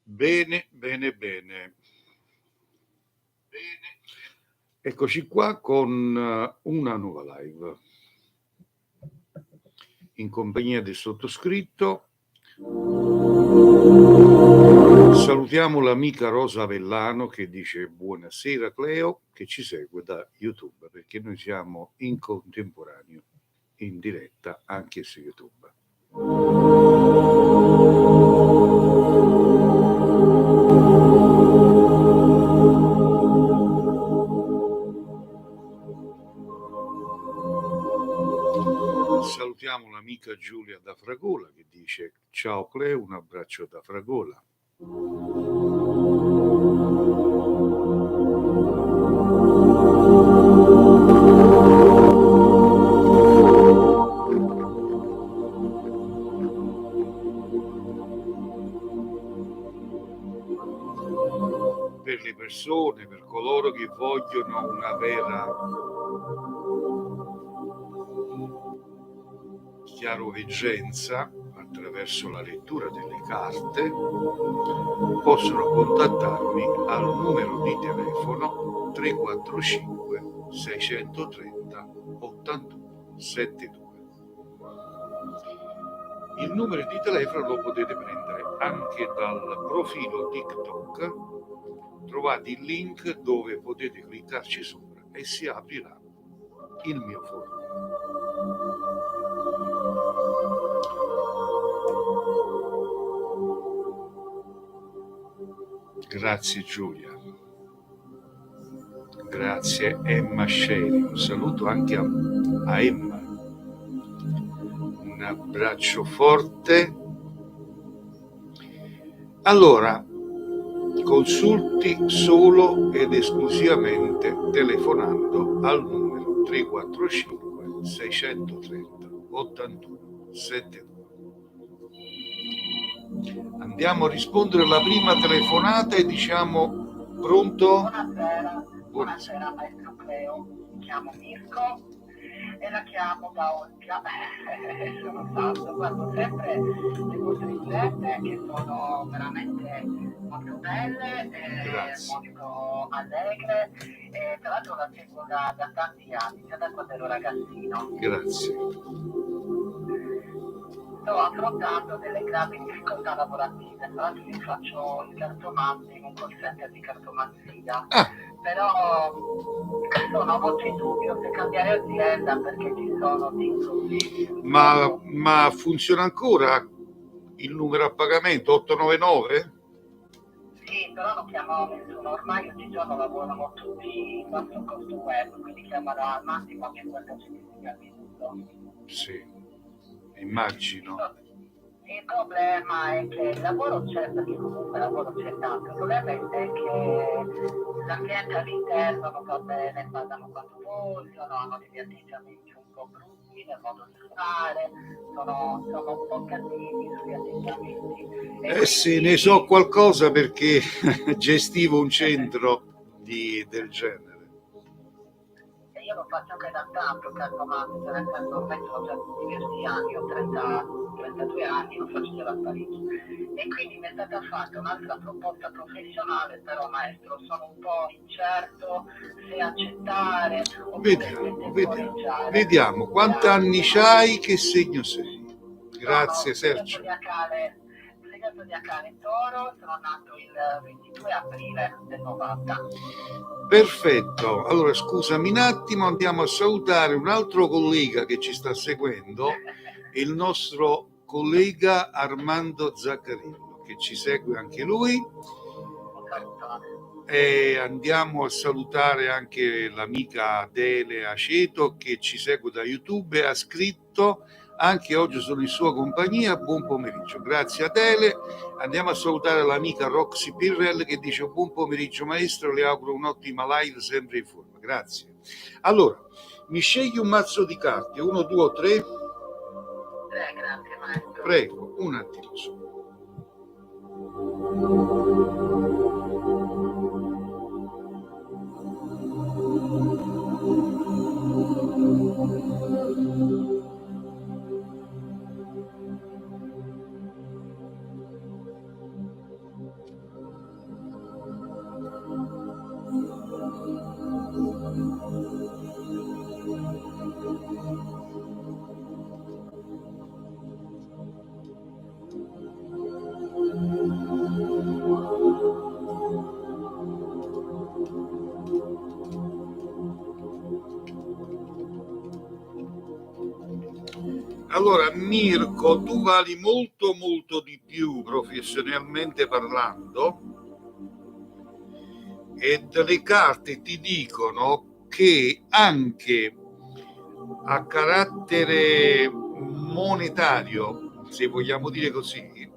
Bene, bene, bene. Eccoci qua con una nuova live in compagnia del sottoscritto. Salutiamo l'amica Rosa Avellano che dice buonasera Cleo, che ci segue da YouTube, perché noi siamo in contemporaneo, in diretta anche su YouTube. Salutiamo l'amica Giulia da Fragola che dice ciao Cleo, un abbraccio da Fragola. Per le persone, per coloro che vogliono una vera chiaroveggenza attraverso la lettura delle carte, possono contattarmi al numero di telefono 345 630 81 72. Il numero di telefono lo potete prendere anche dal profilo TikTok, trovate il link dove potete cliccarci sopra e si aprirà il mio forum. Grazie Giulia, grazie Emma Sceri, un saluto anche a Emma, un abbraccio forte. Allora, consulti solo ed esclusivamente telefonando al numero 345 630 81 72. Andiamo a rispondere alla prima telefonata e diciamo pronto? Buonasera maestro Cleo, mi chiamo Mirko e la chiamo da Olbia. Sono stato, guardo sempre le vostre dirette che sono veramente molto belle, molto allegre, e tra l'altro la seguo da tanti anni, già da quando ero ragazzino. Grazie. Sto affrontando delle gravi difficoltà lavorative, tra l'altro io faccio il cartomante in un call center di cartomanzia, però sono molto in dubbio se cambiare azienda perché ci sono dei problemi. Ma funziona ancora il numero a pagamento 899? Sì, però non chiamo nessuno, ormai oggigiorno lavoro molto di basso costo web, quindi chiamerò al massimo anche 15 al minuto. Sì, immagino. Il problema è che il lavoro c'è, perché comunque il lavoro c'è tanto, il problema è che l'ambiente all'interno non va bene, parlano quando vogliono, hanno degli atteggiamenti un po' brutti nel modo di fare, sono un po' cattivi sugli atteggiamenti. Sì, ne so qualcosa perché gestivo un centro del genere. Io lo faccio anche da tanto, cartomante, nel senso ormai sono già diversi anni, ho 32 anni, lo faccio già da parecchio. E quindi mi è stata fatta un'altra proposta professionale, però maestro sono un po' incerto se accettare oppure vediamo. Quanti anni c'hai, che segno sei? Grazie Sergio. Segno zodiacale Toro, sono nato il 22 aprile del 90. Perfetto, allora scusami un attimo, andiamo a salutare un altro collega che ci sta seguendo, il nostro collega Armando Zaccarillo. che ci segue anche lui. Un cartone. E andiamo a salutare anche l'amica Adele Aceto che ci segue da YouTube e ha scritto: anche oggi sono in sua compagnia, buon pomeriggio. Grazie Adele. Andiamo a salutare l'amica Roxy Pirrell che dice: buon pomeriggio maestro, le auguro un'ottima live sempre in forma. Grazie. Allora, mi scegli un mazzo di carte, 1, 2 o 3? 3, grazie maestro. Prego, un attimo solo. Allora, Mirko, tu vali molto molto di più professionalmente parlando, e le carte ti dicono che anche a carattere monetario, se vogliamo dire così,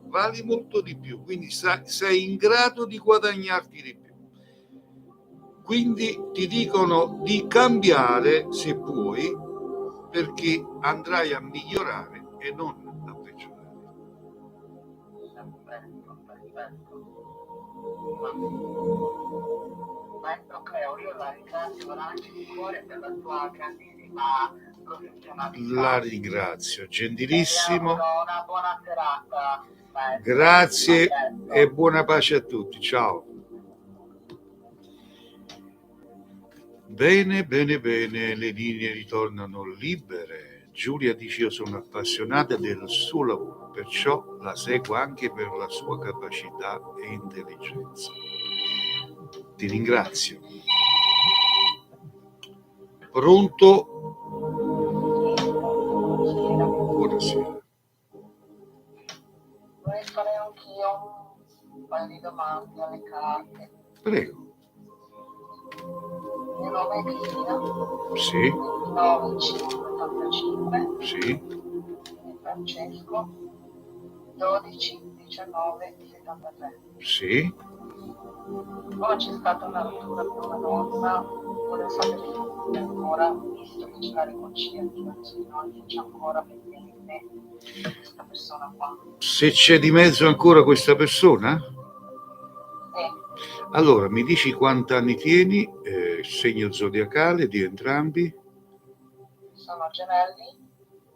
vali molto di più, quindi sei in grado di guadagnarti di più. Quindi ti dicono di cambiare se puoi, perché andrai a migliorare e non a peggiorare. Perfetto. Maestro Cleo, io la ringrazio veramente di cuore per la sua grandissima professionalità. La ringrazio, gentilissimo. Una buona serata, maestro. Grazie e buona pace a tutti. Ciao. Bene, le linee ritornano libere. Giulia dice: io sono appassionata del suo lavoro, perciò la seguo anche per la sua capacità e intelligenza. Ti ringrazio. Pronto? Buonasera. Vorrei fare anch'io un paio di domande alle carte. Prego. Il mio nome è Cristina. Sì. 9585. Sì. E Francesco. 121973. Sì. Oggi è stata una rottura con una donna, volevo sapere se c'è ancora, visto che c'è la riconciliazione, se no se c'è ancora pendente questa persona qua. Se c'è di mezzo ancora questa persona? Sì. Allora, mi dici quanti anni tieni, segno zodiacale di entrambi? Sono gemelli,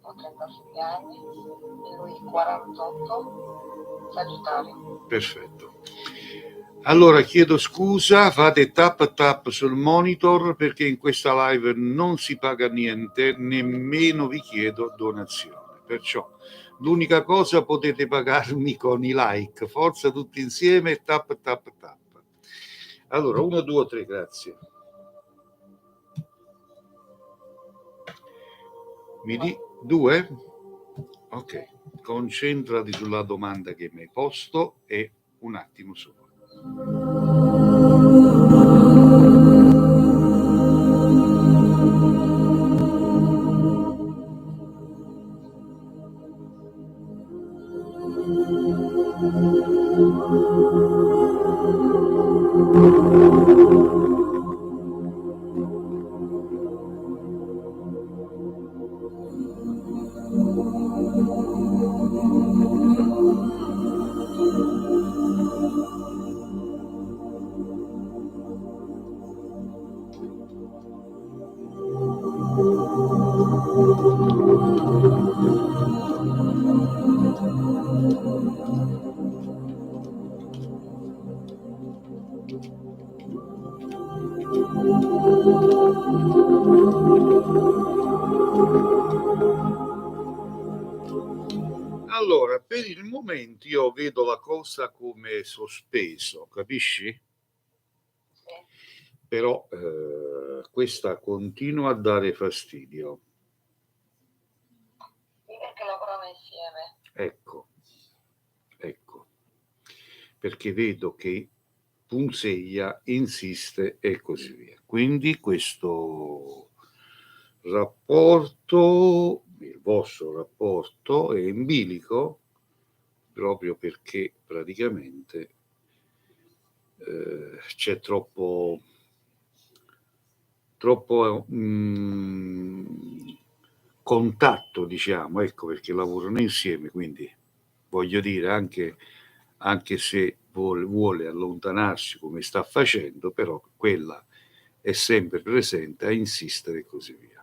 ho 36 anni, e lui 48, Sagittario. Perfetto. Allora chiedo scusa, fate tap sul monitor perché in questa live non si paga niente, nemmeno vi chiedo donazione. Perciò l'unica cosa, potete pagarmi con i like. Forza tutti insieme, tap. Allora, 1, 2, 3, grazie. Mi di 2? Ok, concentrati sulla domanda che mi hai posto e un attimo solo. Allora, per il momento io vedo la cosa come sospeso, capisci? Sì. Però questa continua a dare fastidio. Sì, perché lavorano insieme. Ecco. perché vedo che punzeglia, insiste e così via. Quindi questo rapporto, il vostro rapporto è in bilico proprio perché praticamente c'è troppo contatto, diciamo, ecco perché lavorano insieme, quindi voglio dire anche se vuole allontanarsi come sta facendo, però quella è sempre presente a insistere e così via.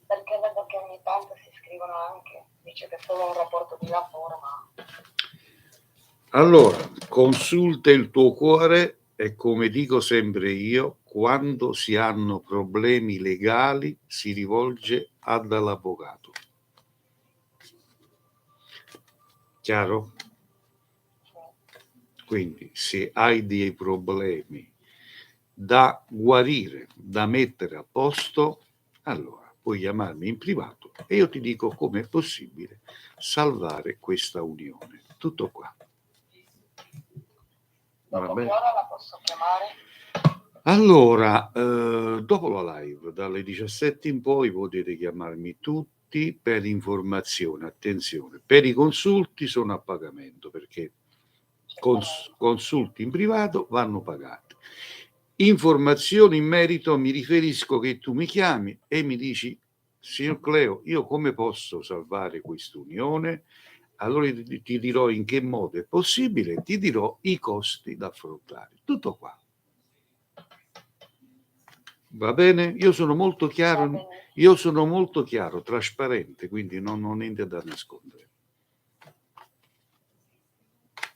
Perché vedo che ogni tanto si scrivono anche, dice che è solo un rapporto di lavoro, ma... Allora, consulta il tuo cuore e come dico sempre io, quando si hanno problemi legali si rivolge all'avvocato. Chiaro? Quindi se hai dei problemi da guarire, da mettere a posto, allora puoi chiamarmi in privato e io ti dico come è possibile salvare questa unione. Tutto qua. Dopo che ora la posso chiamare? Allora, dopo la live, dalle 17 in poi potete chiamarmi tutti per informazione. Attenzione, per i consulti sono a pagamento perché consulti in privato vanno pagati. Informazioni in merito mi riferisco che tu mi chiami e mi dici, signor Cleo, io come posso salvare quest'unione? Allora ti dirò in che modo è possibile, ti dirò i costi da affrontare. Tutto qua. Va bene? Io sono molto chiaro, trasparente, quindi non ho niente da nascondere.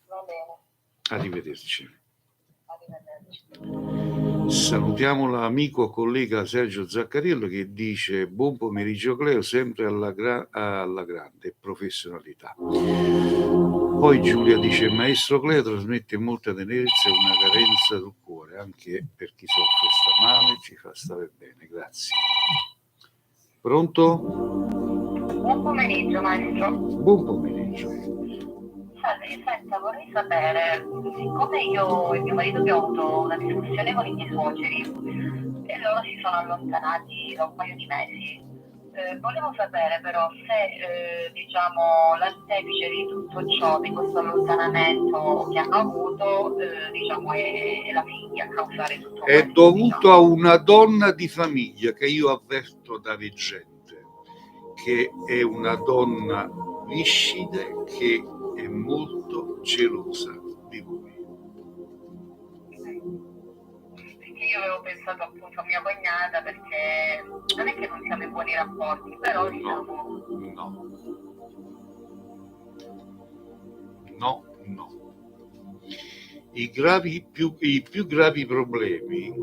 Va bene. Arrivederci. Salutiamo l'amico collega Sergio Zaccariello che dice buon pomeriggio Cleo, sempre alla grande professionalità. Poi Giulia dice maestro Cleo trasmette molta tenerezza e una carenza sul cuore, anche per chi soffre, sta male, ci fa stare bene, grazie. Pronto? Buon pomeriggio maestro. Buon pomeriggio. Senta, vorrei sapere, siccome io e mio marito abbiamo avuto una discussione con i miei suoceri e loro si sono allontanati da un paio di mesi, volevo sapere però se diciamo l'artefice di tutto ciò, di questo allontanamento che hanno avuto, diciamo è la figlia a causare tutto questo. È dovuto a una donna di famiglia che io avverto da veggente, che è una donna viscida che è molto gelosa di voi. Perché io avevo pensato appunto a mia cognata, perché non è che non siamo in buoni rapporti, però diciamo... No. I più gravi problemi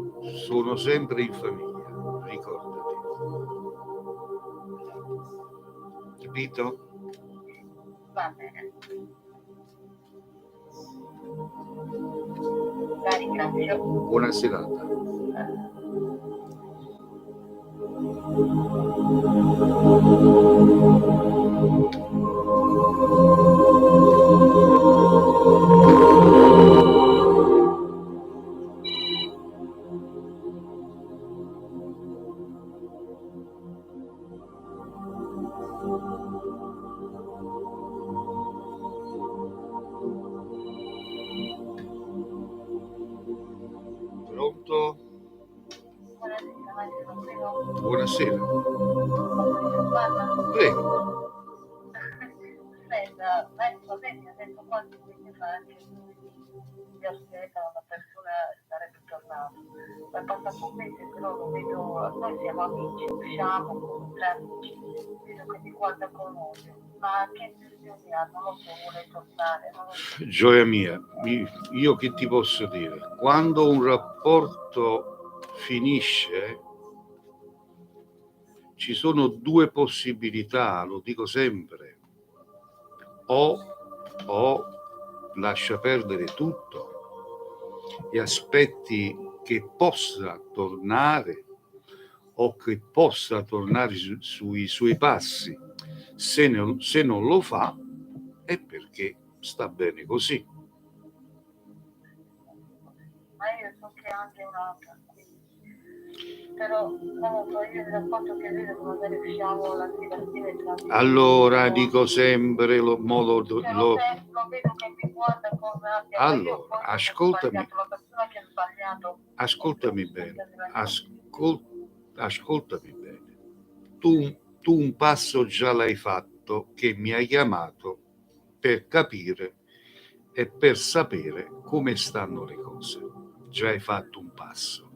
sono sempre in famiglia, ricordati. Capito? Va bene. La ringrazio. Buona serata. Pronto? Buonasera. Prego. Senta, lei mi ha detto quanto quindi fa anche si aspetta una persona sarebbe tornato. È passato un mese, però lo vedo, noi siamo amici, usciamo tra amici, vedo che mi guarda con odio. Ma che intenzioni ha? Non lo so, vuole tornare. Gioia mia, io che ti posso dire? Quando un rapporto finisce, ci sono due possibilità, lo dico sempre, o lascia perdere tutto e aspetti che possa tornare o che possa tornare sui suoi passi Se non lo fa è perché sta bene così. Ma io so che anche un'altra qui. Però non lo so, io mi racconto che vedo come magari usciamo la sera e allora dico sempre lo vedo che mi guarda con rabbia. allora ascoltami, la persona che ha sbagliato. ascoltami bene, ascoltami bene. Tu un passo già l'hai fatto, che mi hai chiamato per capire e per sapere come stanno le cose. Già hai fatto un passo.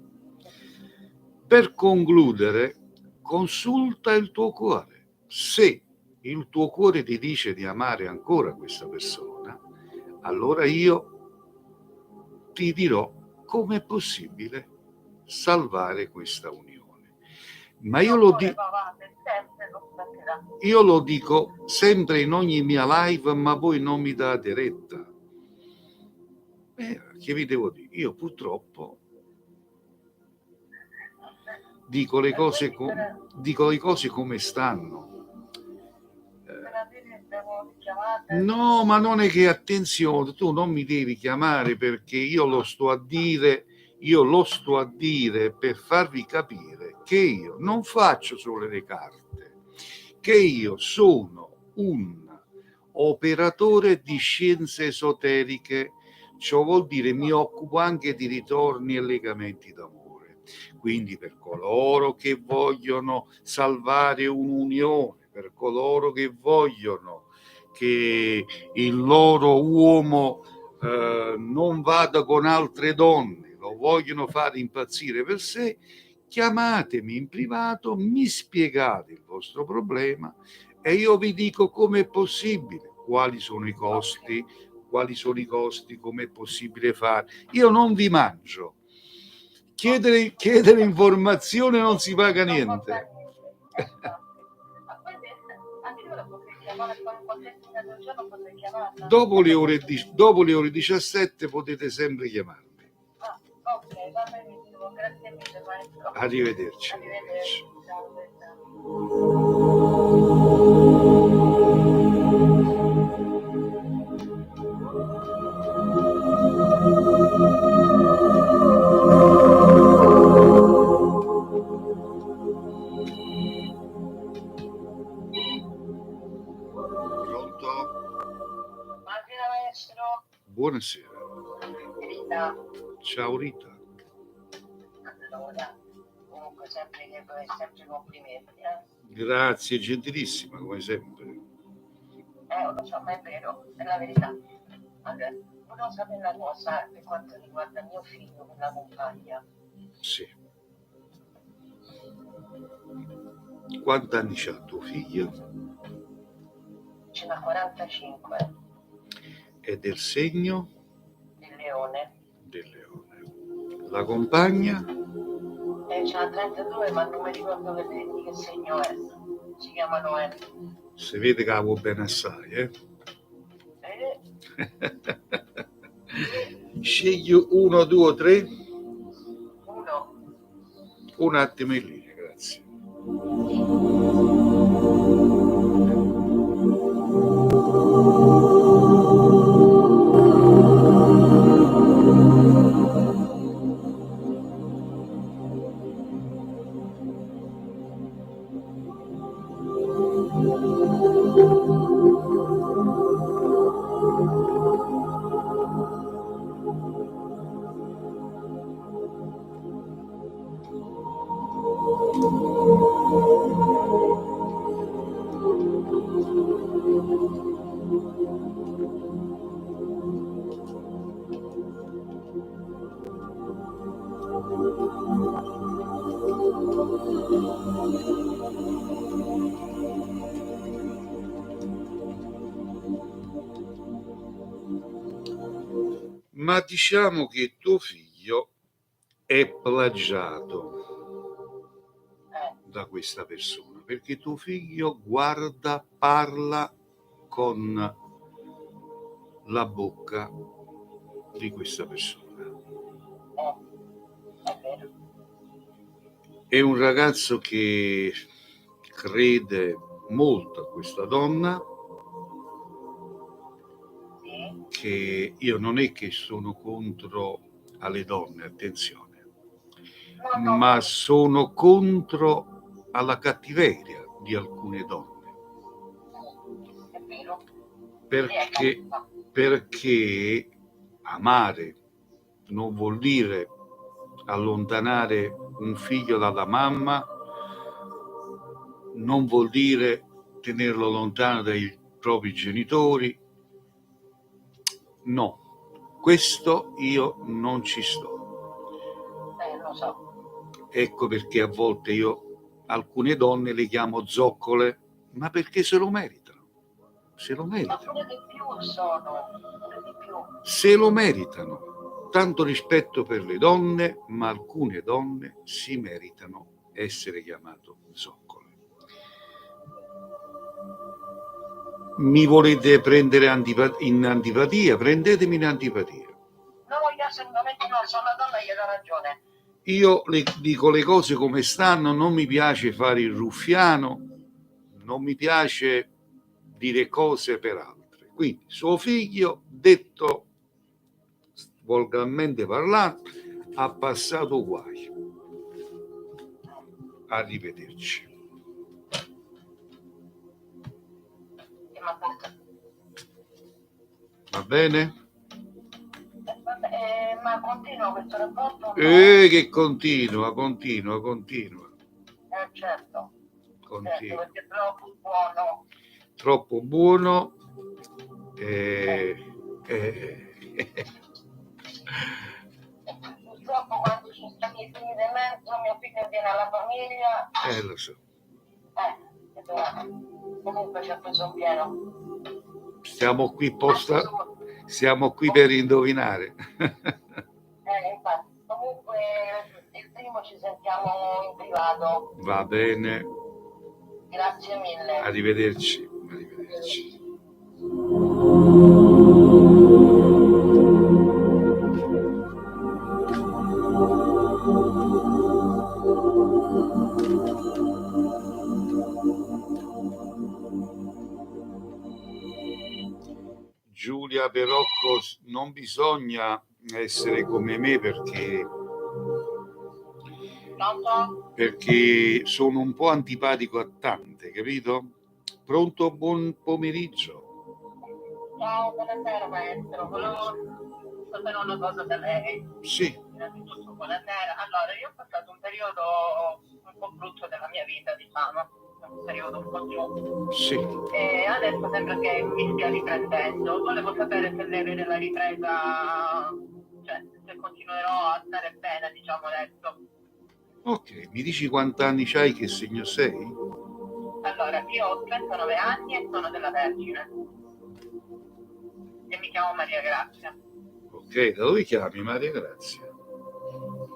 Per concludere, consulta il tuo cuore. Se il tuo cuore ti dice di amare ancora questa persona, allora io ti dirò come è possibile salvare questa unione. Ma io lo dico sempre in ogni mia live, ma voi non mi date retta. Che vi devo dire? Io purtroppo dico le cose come stanno. No, ma non è che, attenzione, tu non mi devi chiamare perché io lo sto a dire per farvi capire che io non faccio solo le carte, che io sono un operatore di scienze esoteriche, ciò vuol dire mi occupo anche di ritorni e legamenti d'amore. Quindi per coloro che vogliono salvare un'unione, per coloro che vogliono che il loro uomo non vada con altre donne, lo vogliono fare impazzire per sé, chiamatemi in privato, mi spiegate il vostro problema e io vi dico come è possibile, quali sono i costi, come è possibile fare. Io non vi mangio. Chiedere informazione non si paga niente. Dopo le ore 17 potete sempre chiamarmi. Ok, va benissimo, grazie mille maestro. Arrivederci. Pronto? Buonasera maestro. Buonasera. Rita. Ciao Rita. Allora, comunque sempre complimenti. Grazie, gentilissima, come sempre. Lo so, ma è vero, è la verità. Allora, volevo sapere una cosa per quanto riguarda mio figlio con la compagna. Sì. Quanti anni c'ha tuo figlio? Ce n'ha 45. È del segno? Del Leone. Del Leone. La compagna? Ce n'ha 32, ma non mi ricordo che segno è. Si chiama Noè. Si vede che avevo bene assai, Scegli 1, 2 o 3? 1. Un attimo in linea, grazie. Ma diciamo che tuo figlio è plagiato da questa persona, perché tuo figlio guarda, parla con la bocca di questa persona. È un ragazzo che crede molto a questa donna, Sì. che io non è che sono contro alle donne, attenzione, No, ma sono contro alla cattiveria di alcune donne, è vero. perché amare non vuol dire allontanare un figlio dalla mamma, non vuol dire tenerlo lontano dai propri genitori. No, questo io non ci sto. Lo so. Ecco perché a volte io alcune donne le chiamo zoccole, ma perché se lo meritano. Se lo Ma meritano. pure di più pure di più. Se lo meritano. Tanto rispetto per le donne, ma alcune donne si meritano essere chiamate zoccole. Mi volete prendere in antipatia? Prendetemi in antipatia. No, io assolutamente no, sono una donna, gli do ragione. Io le dico le cose come stanno, non mi piace fare il ruffiano, non mi piace dire cose per altre. Quindi suo figlio, detto volgarmente parlando, ha passato guai. Arrivederci. Va bene? Ma continua questo rapporto? No? Che continua. Certo, Continua. perché è troppo buono. Troppo buono. Purtroppo quando ci stanno i figli di mezzo, mio figlio viene alla famiglia. Lo so. Comunque ci ha preso un pieno. Siamo qui per indovinare. Infatti, comunque il primo ci sentiamo in privato. Va bene. Grazie mille. Arrivederci. Giulia, però non bisogna essere come me perché sono un po' antipatico a tante, capito? Pronto? Buon pomeriggio. Ciao, buonasera maestro. Volevo sapere una cosa da lei. Sì. Innanzitutto buonasera. Allora, io ho passato un periodo un po' brutto della mia vita, diciamo, un periodo un po' giù. Sì. E adesso sembra che mi stia riprendendo. Volevo sapere se lei vede la ripresa, cioè se continuerò a stare bene, diciamo adesso. Ok, mi dici quanti anni c'hai, che segno sei? Allora, io ho 39 anni e sono della Vergine. E mi chiamo Maria Grazia. Ok, da dove chiami Maria Grazia?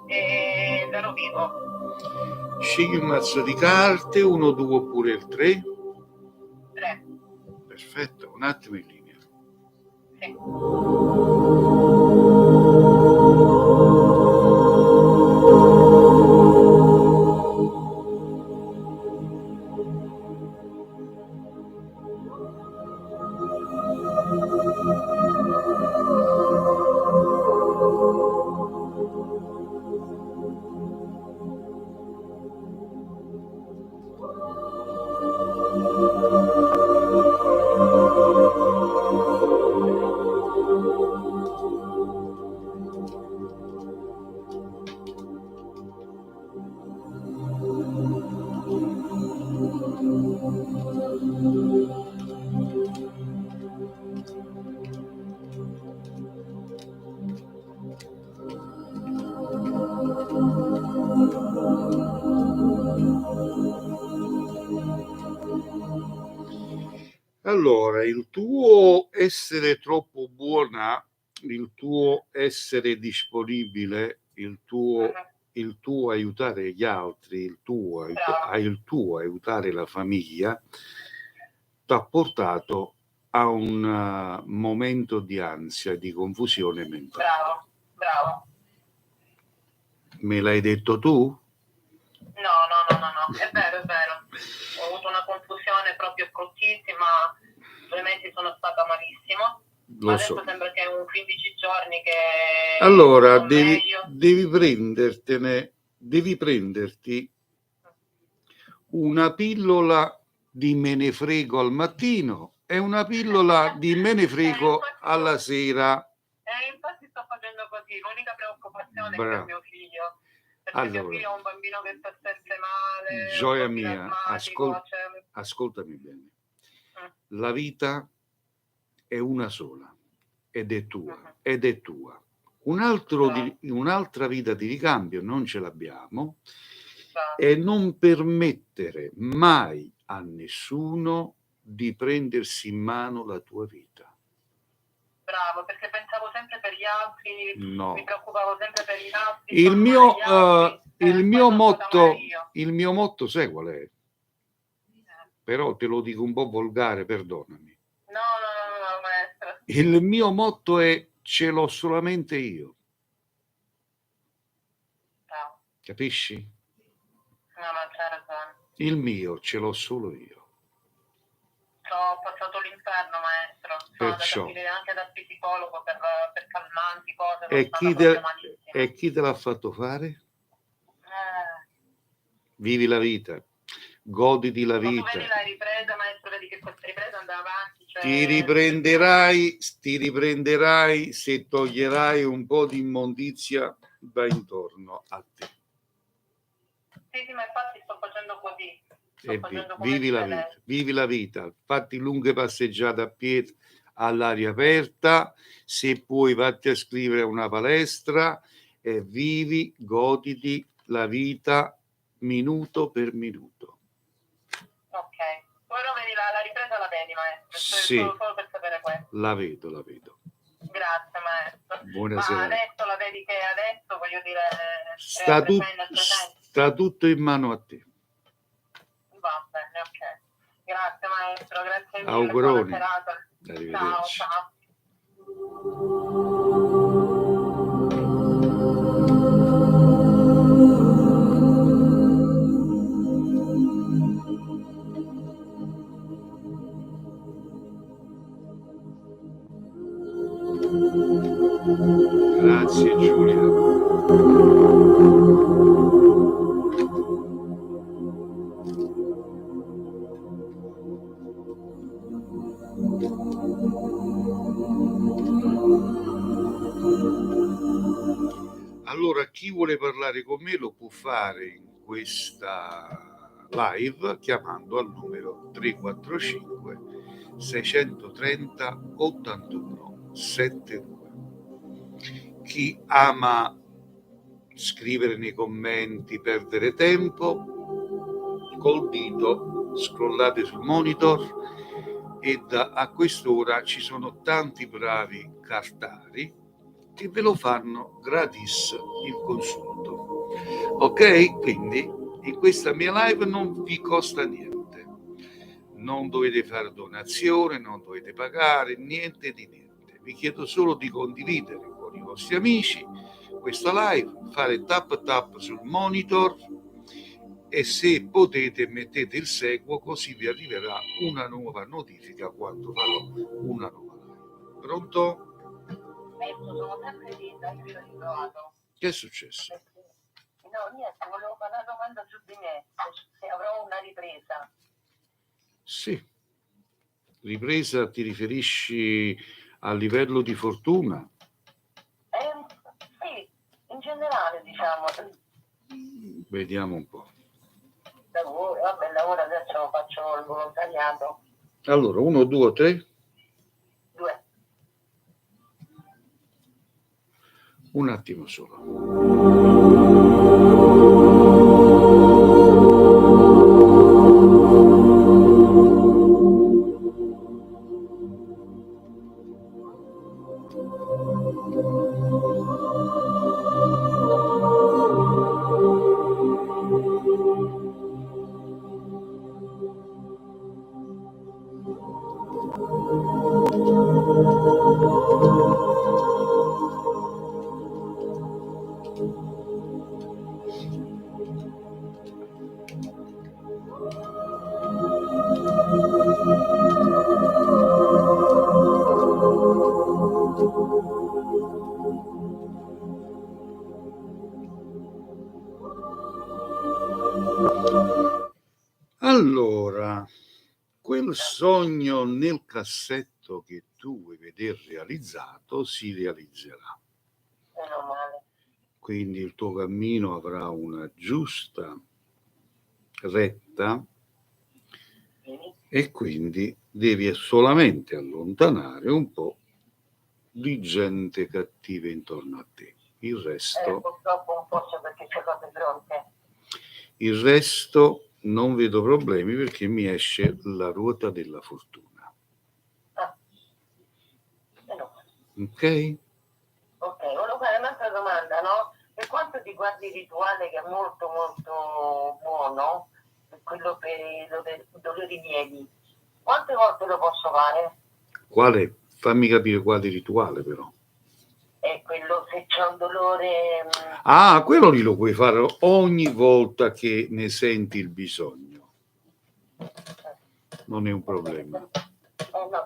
E da Rovigo. Scegli un mazzo di carte, 1, 2 oppure il 3? 3. Perfetto, un attimo in linea. Sì. Allora, il tuo essere troppo buona, il tuo essere disponibile, il tuo aiutare gli altri, il tuo aiutare la famiglia, ti ha portato a un momento di ansia, di confusione mentale. Bravo. Me l'hai detto tu? No, è vero. Ho avuto una confusione proprio più bruttissimi, ma 2 mesi sono stata malissimo. Lo Adesso so. sembra che è un 15 giorni che Allora, sto meglio. devi prenderti una pillola di me ne frego al mattino e una pillola di me ne frego alla sera. Infatti sto facendo così. L'unica preoccupazione è per Bravo. mio figlio, perché mio Allora, figlio è un bambino che sta sempre male, gioia un po' mia, asmatico, cioè... ascoltami bene. Mm, La vita è una sola ed è tua, mhm. ed è tua. Un'altra vita di ricambio non ce l'abbiamo e non permettere mai a nessuno di prendersi in mano la tua vita. Bravo, perché pensavo sempre per gli altri, No. mi preoccupavo sempre per gli altri, Il stavano mio, male gli altri, il poi mio sono stata motto, male io. il mio motto, sai qual è? Però te lo dico un po' volgare, perdonami. No, maestro. Il mio motto è: ce l'ho solamente io. Bravo. Capisci? No, ma c'hai ragione. Il mio ce l'ho solo io. Ho passato l'inferno, maestro. Sono andata Perciò, a finire anche dal psicologo per calmanti, cose, sono e stata chi, proprio te, malissima. e chi te l'ha fatto fare? Vivi la vita, goditi la Ma tu vita. vedi la ripresa, maestro, vedi che questa ripresa andava avanti. Cioè... Ti riprenderai se toglierai un po' di immondizia da intorno a te. Sì, ma infatti sto facendo così. Vivi la vita, fatti lunghe passeggiate a piedi all'aria aperta, se puoi vatti a scrivere a una palestra e vivi, goditi la vita minuto per minuto. Ok, però vedi la ripresa la vedi, maestro, Sì, solo per sapere questo. la vedo. Grazie, maestro. Buonasera. Ma adesso la vedi che adesso, voglio dire, sta tutto in mano a te. Va bene, ok. Grazie maestro, grazie mille. Auguroni. Buona serata. Arrivederci. Ciao. Grazie Giulia. Allora, chi vuole parlare con me lo può fare in questa live chiamando al numero 345 630 81 72. Chi ama scrivere nei commenti, perdere tempo, col dito scrollate sul monitor e a quest'ora ci sono tanti bravi cartari che ve lo fanno gratis il consulto. Ok? Quindi in questa mia live non vi costa niente, non dovete fare donazione, non dovete pagare niente di niente. Vi chiedo solo di condividere con i vostri amici questa live, fare tap sul monitor e se potete mettete il seguo, così vi arriverà una nuova notifica quando farò una nuova live. Pronto? Sono sempre lì, dai, che l'ho ritrovato. Che è successo? No, niente, volevo fare una domanda su di me, se avrò una ripresa. Sì. Ripresa ti riferisci a livello di fortuna? Sì, in generale, diciamo. Vediamo un po'. Lavoro adesso faccio il volontariato. Allora, 1, 2, 3. 2. Un attimo solo. il sogno nel cassetto che tu vuoi vedere realizzato si realizzerà. Meno male. Quindi il tuo cammino avrà una giusta retta Sì. e quindi devi solamente allontanare un po' di gente cattiva intorno a te. Il resto, Purtroppo un po' c'è perché c'è cose pronte. il resto non vedo problemi perché mi esce la ruota della fortuna. Meno male. Ok? Ok, volevo fare un'altra domanda, no? Per quanto riguarda il rituale che è molto molto buono, quello per i dolori mieli, quante volte lo posso fare? Quale? Fammi capire quale rituale però. È quello se c'è un dolore... Ah, quello lì lo puoi fare ogni volta che ne senti il bisogno. Non è un problema. No,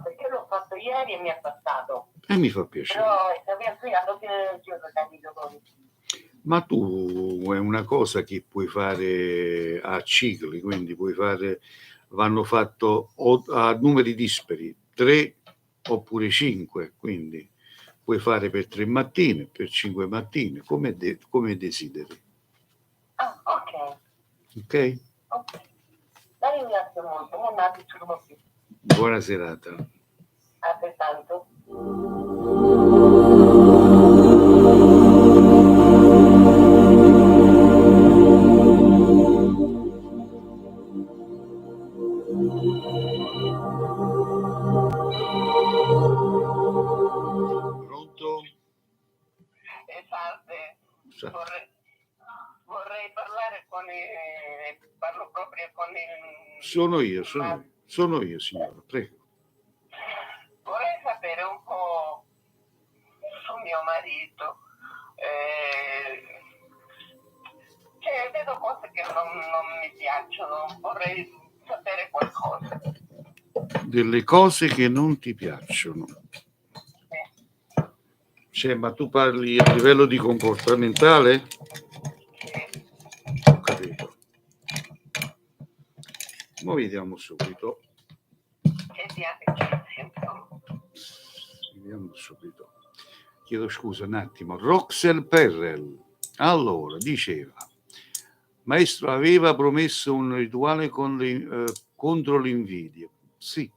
perché l'ho fatto ieri e mi è passato. E mi fa piacere. Però qui alla fine del giorno senti i dolori. Ma tu è una cosa che puoi fare a cicli, quindi puoi fare, vanno fatto a numeri dispari, 3 oppure 5, quindi puoi fare per 3 mattine, per 5 mattine, come desideri. Ah, ok. Ok? Ok. La ringrazio molto, non mi disturbo più. Buona serata. Altrettanto. Pronto? Salve. Vorrei parlare con parlo proprio con il... Sono io, signora, prego. Vorrei sapere un po' su mio marito. Cioè, vedo cose che non mi piacciono, vorrei sapere qualcosa. Delle cose che non ti piacciono. Sì. Cioè, ma tu parli a livello di comportamentale? Sì. Ho capito. Ma vediamo subito. Vediamo subito. Chiedo scusa un attimo. Roxel Perrel. Allora, diceva, maestro, aveva promesso un rituale contro l'invidia. Sì.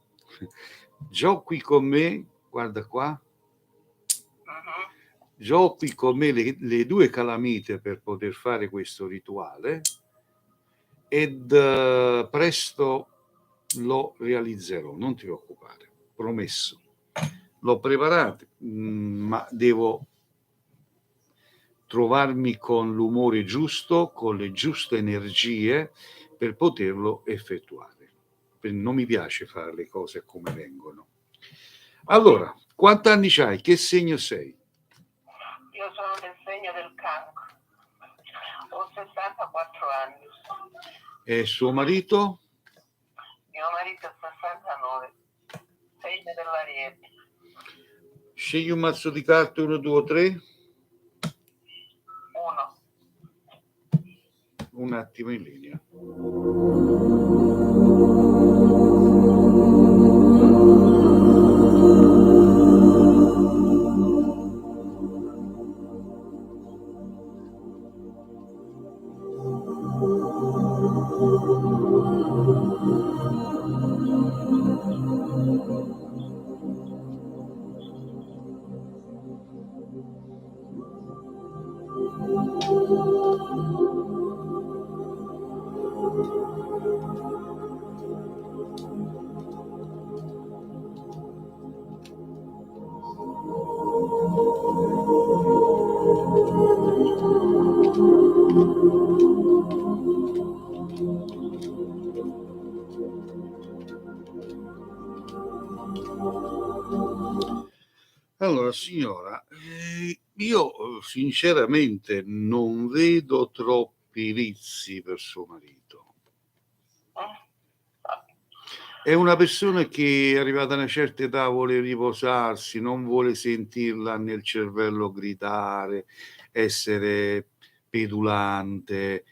Giochi con me, guarda qua. Giochi con me le 2 calamite per poter fare questo rituale ed presto lo realizzerò, non ti preoccupare, promesso. L'ho preparato, ma devo trovarmi con l'umore giusto, con le giuste energie per poterlo effettuare. Non mi piace fare le cose come vengono. Allora, quanti anni c'hai? Che segno sei? Io sono del segno del cancro. Ho 64 anni. E suo marito? Mio marito è 69. Segno dell'Ariete. Scegli un mazzo di carte 1, 2 o 3. 1. Un attimo in linea. Allora, signora, io sinceramente non vedo troppi vizi per suo marito. È una persona che è arrivata a una certa età, vuole riposarsi, non vuole sentirla nel cervello gridare, essere petulante,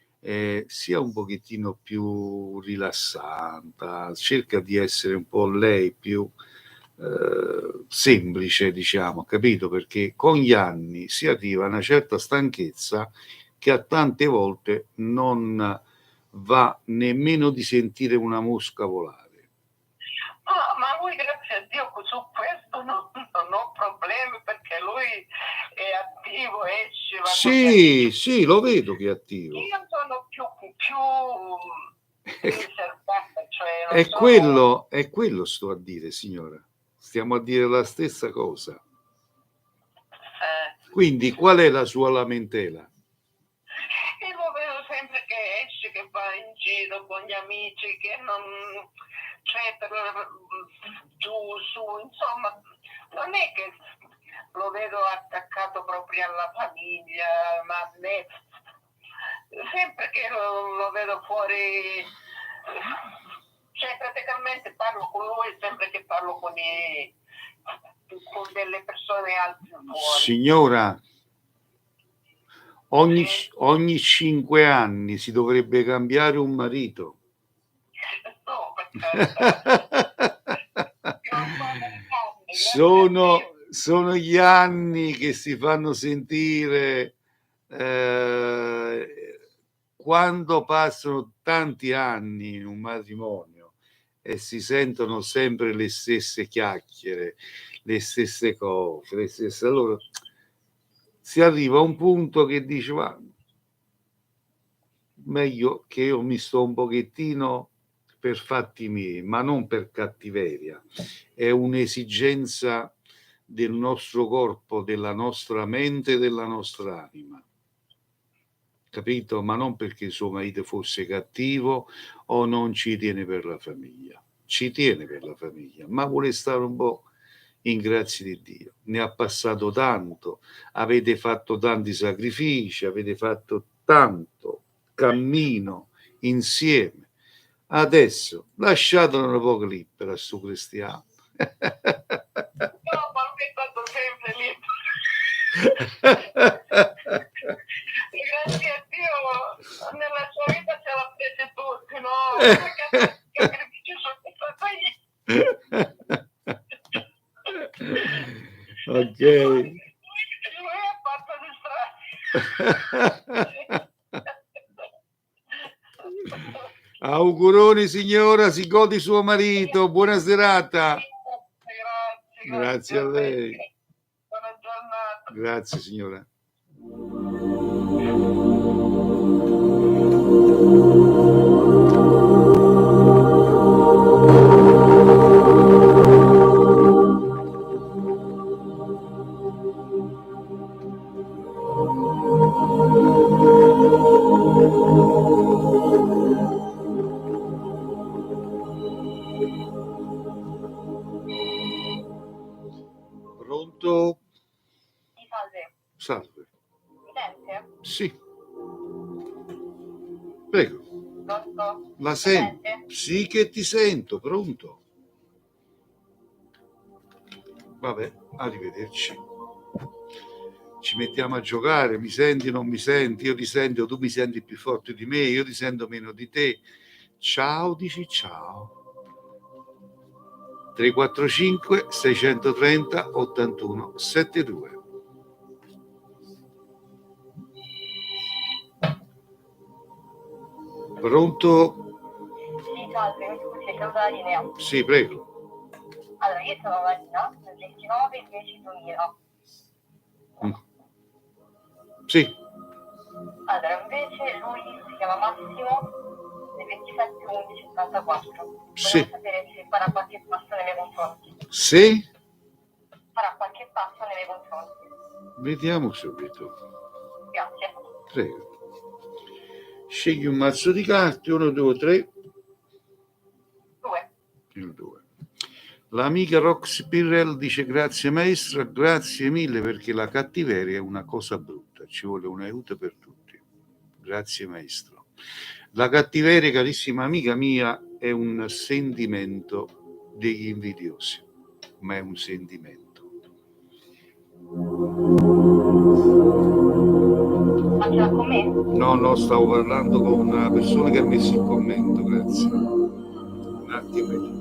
sia un pochettino più rilassata, cerca di essere un po' lei più semplice, diciamo, capito? Perché con gli anni si arriva a una certa stanchezza che a tante volte non va nemmeno di sentire una mosca volare. Ma lui, grazie a Dio, su questo non ho problemi, perché lui è attivo, esce, va con gli amici. Sì, lo vedo che è attivo. Io sono più riservata, cioè non È quello sto a dire, signora. Stiamo a dire la stessa cosa. Quindi qual è la sua lamentela? Io lo vedo sempre che esce, che va in giro con gli amici, che non c'è giù, su, insomma, non è che lo vedo attaccato proprio alla famiglia, ma a me, sempre che lo vedo fuori, cioè praticamente parlo con lui sempre che parlo con delle persone altre fuori. Signora, ogni 5 anni si dovrebbe cambiare un marito. No, perché sono gli anni che si fanno sentire quando passano tanti anni in un matrimonio e si sentono sempre le stesse chiacchiere, le stesse cose, le stesse. Allora si arriva a un punto che dice: ma meglio che io mi sto un pochettino per fatti miei, ma non per cattiveria. È un'esigenza del nostro corpo, della nostra mente, della nostra anima. Capito? Ma non perché suo marito fosse cattivo o non ci tiene per la famiglia. Ci tiene per la famiglia, ma vuole stare un po' in grazia di Dio. Ne ha passato tanto, avete fatto tanti sacrifici, avete fatto tanto cammino insieme. Adesso lasciatelo un po' libera su Cristiano. No, ma lui è stato sempre lì. Grazie a Dio, nella sua vita ce l'ha prese tutti, no? Sacrifici Ok. Lui è fatto di strada. Auguroni signora, si godi suo marito, buona serata. Grazie a lei. Buona giornata. Grazie signora. Pronto? Salve. Mi sente? Sì. Prego. Pronto? La sento? Sì che ti sento, pronto? Vabbè, arrivederci. Ci mettiamo a giocare, mi senti, non mi senti, io ti sento, tu mi senti più forte di me, io ti sento meno di te. Ciao, dici ciao. 345 630 81 72. Pronto? Sì, salve, mi scusi, è caduta la linea. Sì, prego. Allora, io sono Marina, del 29/10/2000. Sì. Allora, invece lui si chiama Massimo, del 27/11/84. Sì. Volevo sapere se farà qualche passo nei miei confronti. Sì? Farà qualche passo nei miei confronti. Vediamo subito. Grazie. Prego. Scegli un mazzo di carte, 1, 2, 3. 2. Il 2. L'amica Roxy Pirrell dice: grazie maestra, grazie mille, perché la cattiveria è una cosa brutta, ci vuole un aiuto per tutti. Grazie maestro. La cattiveria, carissima amica mia, è un sentimento degli invidiosi, ma è un sentimento. Ma ce l'ha con me? No, stavo parlando con una persona che ha messo il commento, grazie. Un attimo.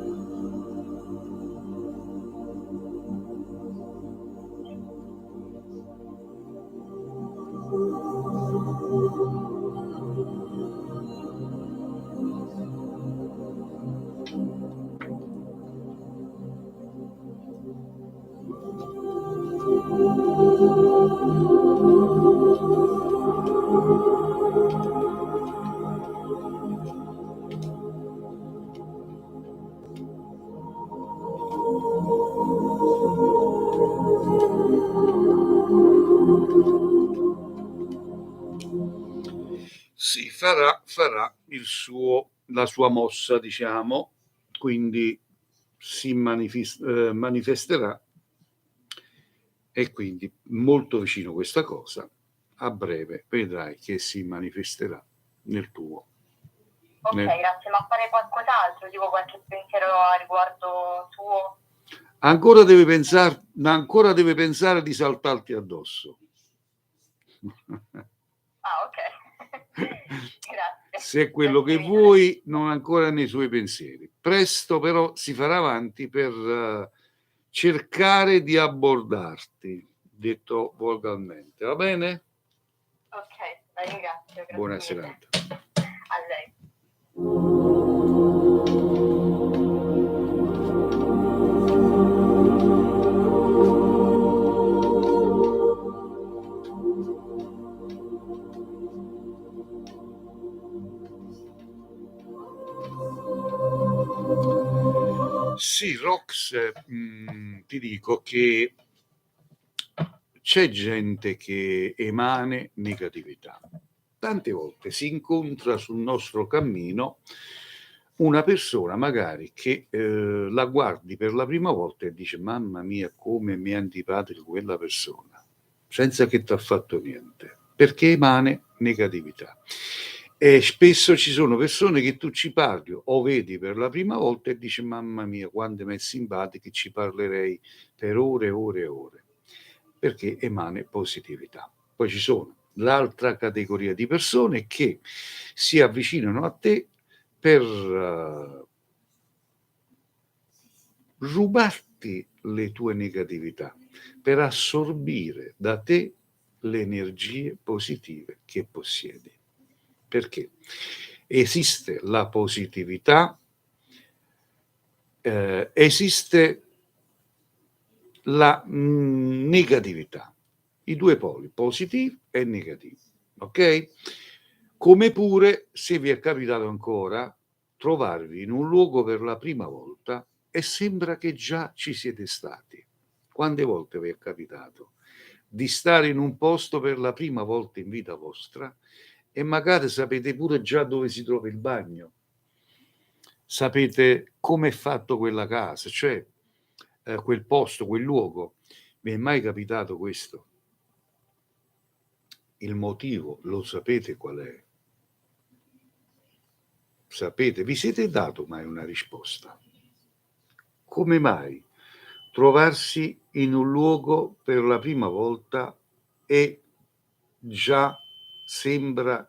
Sì, farà la sua mossa, diciamo, quindi si manifesterà, e quindi molto vicino a questa cosa, a breve vedrai che si manifesterà nel tuo. Ok, grazie, ma fare qualcos'altro, tipo qualche pensiero a riguardo tuo? Ancora deve pensare di saltarti addosso. Ah, ok. Grazie. Se è quello che vuoi, non ancora nei suoi pensieri. Presto però si farà avanti per cercare di abbordarti, detto volgarmente. Va bene? Ok, la ringrazio. Buona serata. A lei. Sì, Rox, ti dico che c'è gente che emane negatività. Tante volte si incontra sul nostro cammino una persona magari che la guardi per la prima volta e dice: mamma mia, come mi è antipatica quella persona, senza che ti ha fatto niente, perché emane negatività. E spesso ci sono persone che tu ci parli o vedi per la prima volta e dici: mamma mia, quanto mi è simpatica, ci parlerei per ore e ore e ore, perché emane positività. Poi ci sono l'altra categoria di persone che si avvicinano a te per rubarti le tue negatività, per assorbire da te le energie positive che possiedi. Perché esiste la positività, esiste la negatività, i due poli, positivi e negativi, ok? Come pure, se vi è capitato ancora, trovarvi in un luogo per la prima volta e sembra che già ci siete stati. Quante volte vi è capitato di stare in un posto per la prima volta in vita vostra e magari sapete pure già dove si trova il bagno, sapete come è fatto quella casa, cioè quel posto, quel luogo. Vi è mai capitato questo? Il motivo lo sapete qual è? Sapete, vi siete dato mai una risposta? Come mai trovarsi in un luogo per la prima volta e già sembra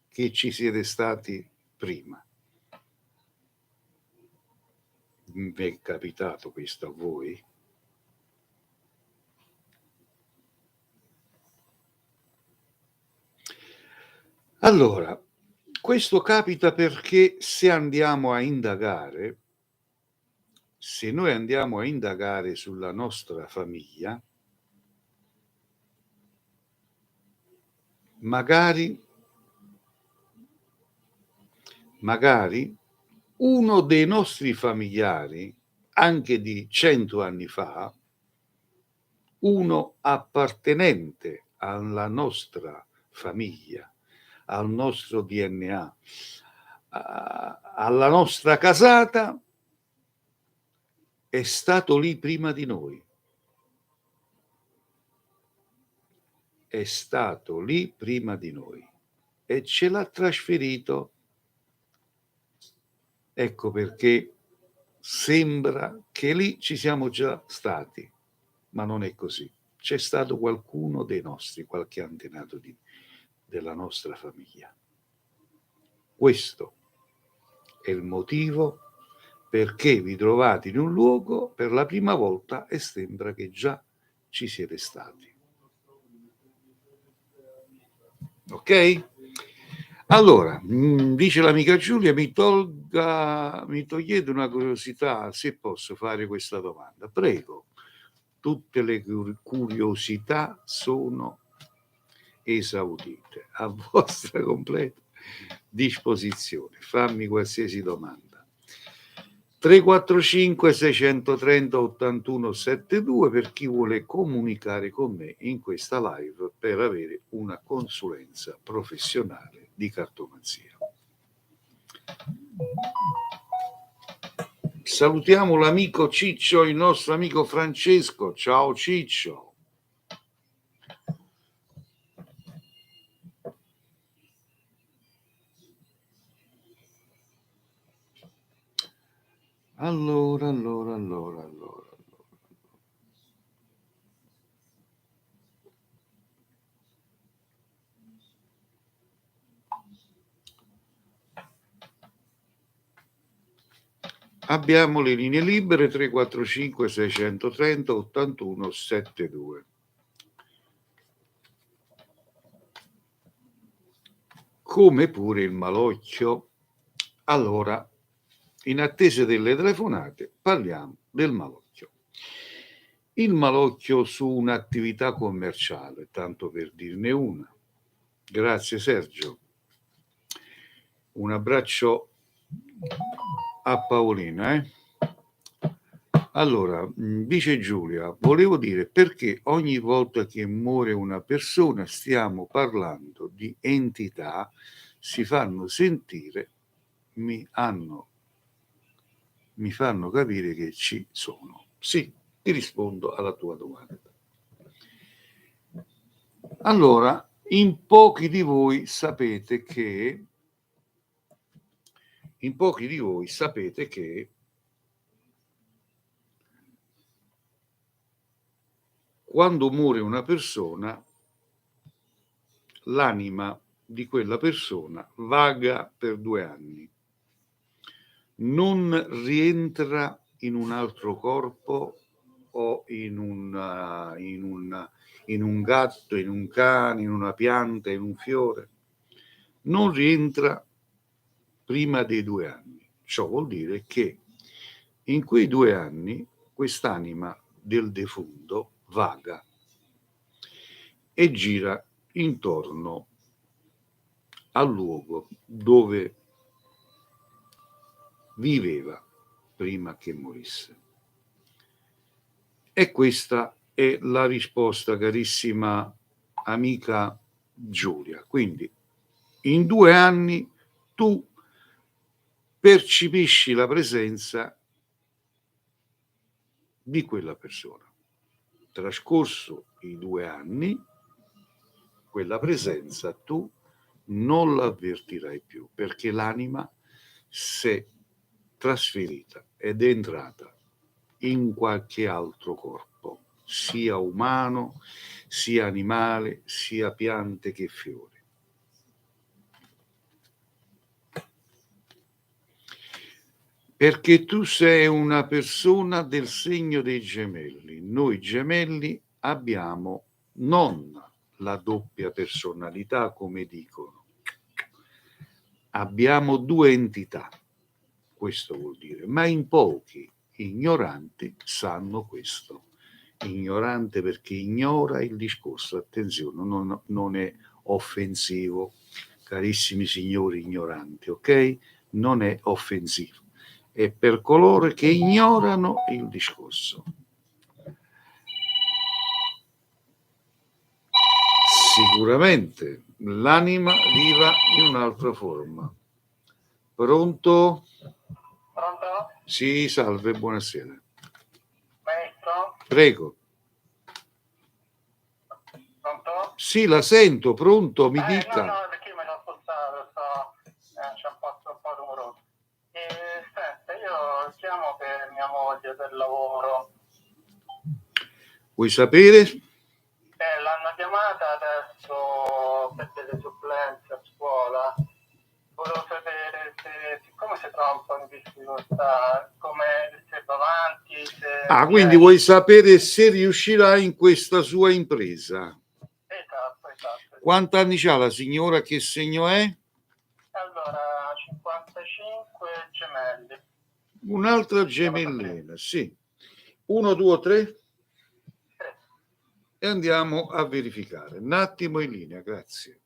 che ci siete stati prima? Vi è capitato questo a voi? Allora, questo capita perché se noi andiamo a indagare sulla nostra famiglia, magari uno dei nostri familiari, anche di 100 anni fa, uno appartenente alla nostra famiglia, al nostro DNA, alla nostra casata, è stato lì prima di noi. È stato lì prima di noi e ce l'ha trasferito. Ecco perché sembra che lì ci siamo già stati, ma non è così. C'è stato qualcuno dei nostri, qualche antenato della nostra famiglia. Questo è il motivo perché vi trovate in un luogo per la prima volta e sembra che già ci siete stati. Ok? Allora, dice l'amica Giulia, mi togliete una curiosità, se posso fare questa domanda. Prego, tutte le curiosità sono esaudite, a vostra completa disposizione. Fammi qualsiasi domanda. 345 630 81 72 per chi vuole comunicare con me in questa live per avere una consulenza professionale di cartomanzia. Salutiamo l'amico Ciccio, il nostro amico Francesco. Ciao Ciccio. Allora. Abbiamo le linee libere 345 630 81 72. Come pure il malocchio. Allora, in attesa delle telefonate, parliamo del malocchio. Il malocchio su un'attività commerciale, tanto per dirne una. Grazie Sergio. Un abbraccio a Paolina. Allora, dice Giulia, volevo dire perché ogni volta che muore una persona stiamo parlando di entità, si fanno sentire, mi fanno capire che ci sono. Sì, ti rispondo alla tua domanda. Allora, in pochi di voi sapete che quando muore una persona, l'anima di quella persona vaga per 2 anni. Non rientra in un altro corpo o in un gatto, in un cane, in una pianta, in un fiore. Non rientra prima dei 2 anni. Ciò vuol dire che in quei 2 anni quest'anima del defunto vaga e gira intorno al luogo dove viveva prima che morisse. E questa è la risposta, carissima amica Giulia. Quindi in 2 anni tu percepisci la presenza di quella persona. Trascorso i 2 anni, quella presenza tu non la avvertirai più, perché l'anima si è trasferita ed è entrata in qualche altro corpo, sia umano, sia animale, sia piante che fiori. Perché tu sei una persona del segno dei gemelli. Noi gemelli abbiamo non la doppia personalità, come dicono. Abbiamo 2 entità, questo vuol dire, ma in pochi ignoranti sanno questo. Ignorante perché ignora il discorso, attenzione, non è offensivo, carissimi signori ignoranti, ok? Non è offensivo. È per coloro che ignorano il discorso. Sicuramente l'anima viva in un'altra forma. Pronto? Pronto? Sì, salve, buonasera. Maestro? Prego. Pronto? Sì, la sento, pronto, mi No, dica. perché mi sono spostato, c'è un po' rumoroso. Senta, io chiamo per mia moglie per lavoro. Vuoi sapere? L'hanno chiamata adesso per delle supplenze si sta, come se va avanti. Quindi riesce. vuoi sapere se riuscirà in questa sua impresa. Esatto. Quanti anni ha la signora? Che segno è? Allora, 55 gemelli. Un'altra gemellina, sì. 1, 2, 3. E andiamo a verificare. Un attimo in linea, grazie.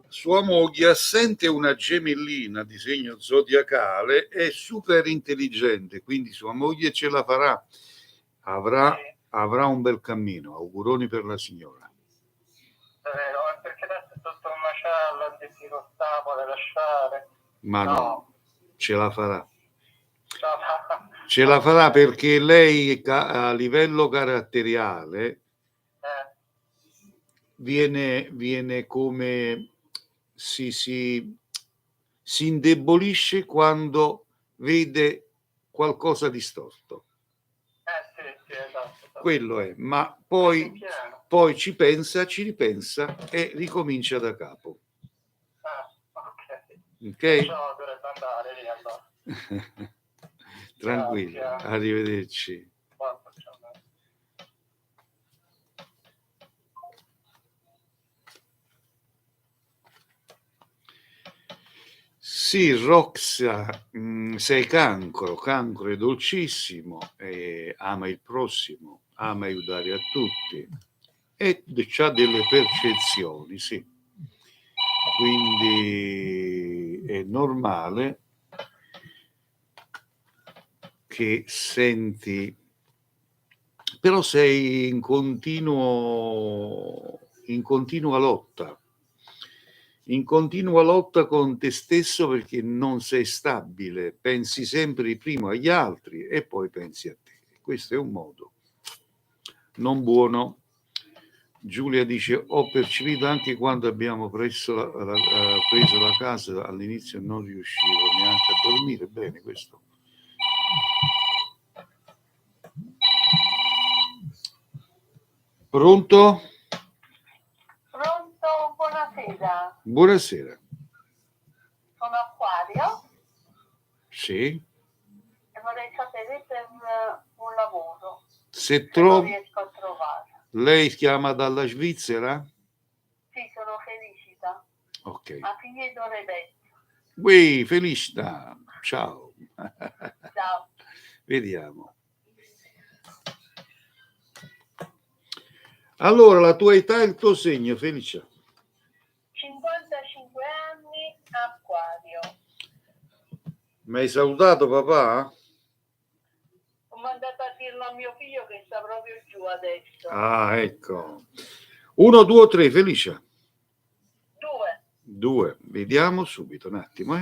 Sua moglie, assente una gemellina di segno zodiacale, è super intelligente, quindi sua moglie ce la farà, avrà un bel cammino. Auguroni per la signora. Vero, perché adesso è tutto un macello, ti lo vuole lasciare. Ma no, ce la farà. No. Ce la farà perché lei a livello caratteriale viene come si indebolisce quando vede qualcosa di storto. Sì, esatto. Quello è, ma poi ci ripensa e ricomincia da capo. Ok? Dovrebbe andare lì allora. Tranquillo, arrivederci. Sì, Roxa, sei cancro è dolcissimo, ama il prossimo, ama aiutare a tutti e ha delle percezioni, sì. Quindi è normale che senti, però sei in continua lotta con te stesso, perché non sei stabile, pensi sempre prima agli altri e poi pensi a te. Questo è un modo non buono. Giulia dice: ho percepito anche quando abbiamo preso la casa, all'inizio non riuscivo neanche a dormire bene. Questo pronto? Buonasera. Buonasera. Sono Acquario. Sì. E vorrei sapere per un lavoro. Se non riesco a trovare. Lei chiama dalla Svizzera? Sì, sono Felicita. Ok. A Figneto Revetto. Ui, Felicità. Ciao. Ciao. Vediamo. Allora, la tua età e il tuo segno, Felicia? 55 anni, Acquario. Mi hai salutato, papà? Ho mandato a dirlo a mio figlio che sta proprio giù adesso. Ah, ecco. 1, 2, 3, Felicia. 2. Vediamo subito, un attimo,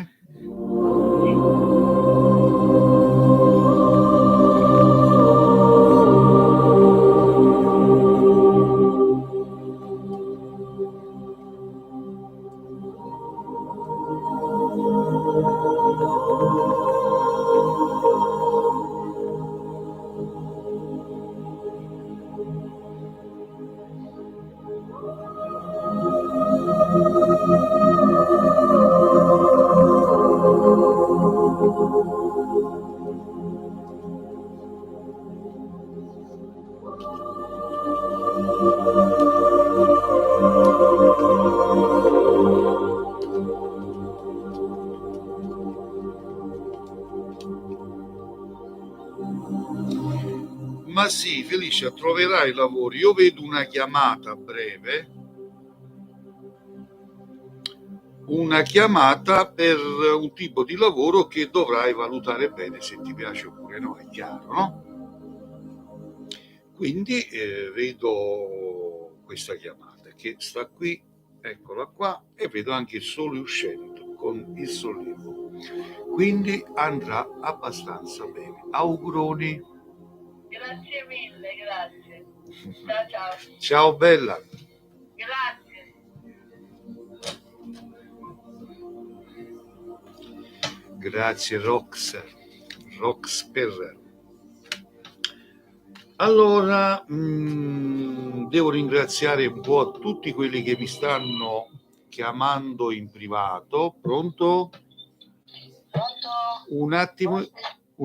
Ma sì, Felicia, troverai lavoro. Io vedo una chiamata a breve, una chiamata per un tipo di lavoro che dovrai valutare bene se ti piace oppure no, è chiaro, no? Quindi vedo questa chiamata che sta qui, eccola qua, e vedo anche il sole uscendo con il sollievo. Quindi andrà abbastanza bene. Auguroni. Grazie mille, grazie. Ciao ciao. Ciao bella. Grazie. Grazie Rox per. Allora, devo ringraziare un po' tutti quelli che mi stanno chiamando in privato. Pronto? Pronto? Un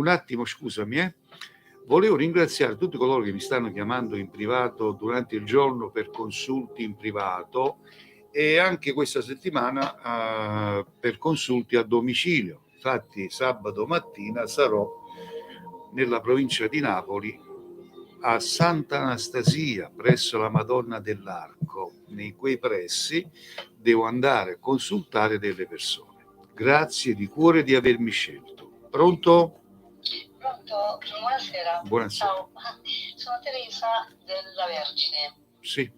attimo, scusami. Volevo ringraziare tutti coloro che mi stanno chiamando in privato durante il giorno per consulti in privato e anche questa settimana per consulti a domicilio. Infatti sabato mattina sarò nella provincia di Napoli a Santa Anastasia presso la Madonna dell'Arco. Nei quei pressi devo andare a consultare delle persone. Grazie di cuore di avermi scelto. Pronto? Pronto? Buonasera. Buonasera. Ciao, sono Teresa della Vergine. Sì.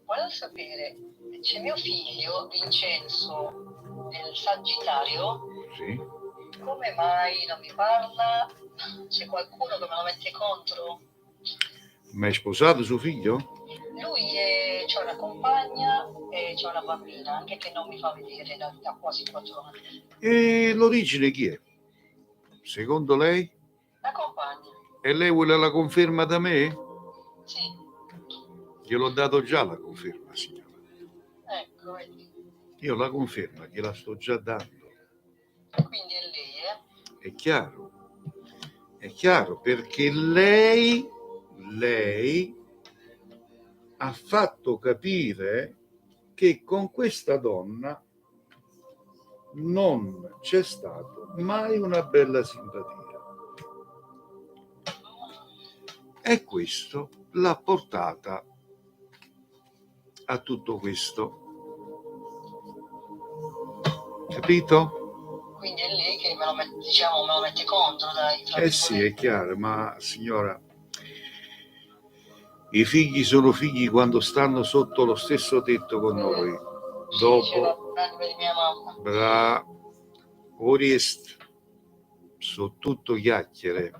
Volevo sapere, c'è mio figlio Vincenzo del Sagittario, Sì. come mai non mi parla? C'è qualcuno che me lo mette contro? Ma è sposato suo figlio? Lui c'ha una compagna e c'ha una bambina, anche che non mi fa vedere da quasi 4 anni. E l'origine chi è? Secondo lei? La compagna? E lei vuole la conferma da me? Sì. Gliel'ho dato già la conferma, signora. Ecco, vedi. Io la conferma gliela sto già dando. Quindi è lei, È chiaro, perché lei ha fatto capire che con questa donna non c'è stato mai una bella simpatia. E questo l'ha portata a tutto questo. Capito? Quindi è lei che me lo mette contro, dai. Sì, è chiaro, ma signora, i figli sono figli quando stanno sotto lo stesso tetto con noi. Dopo, di mia mamma. sono tutto chiacchiere.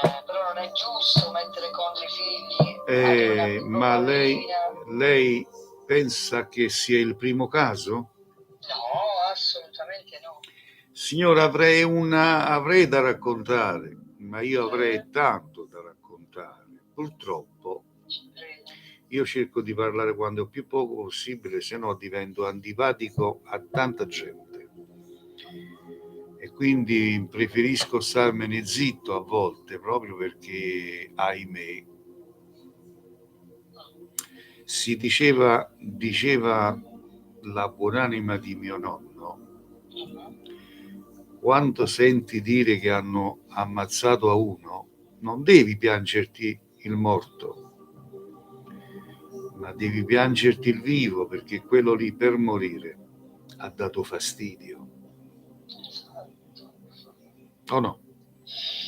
Però non è giusto mettere contro i figli. Ma lei pensa che sia il primo caso? No, assolutamente no. Signora, avrei da raccontare, ma io avrei tanto da raccontare. Purtroppo io cerco di parlare quando è più poco possibile, se no divento antipatico a tanta gente. E quindi preferisco starmene zitto a volte, proprio perché, ahimè, si diceva la buonanima di mio nonno, quando senti dire che hanno ammazzato a uno, non devi piangerti il morto, ma devi piangerti il vivo, perché quello lì per morire ha dato fastidio. O no?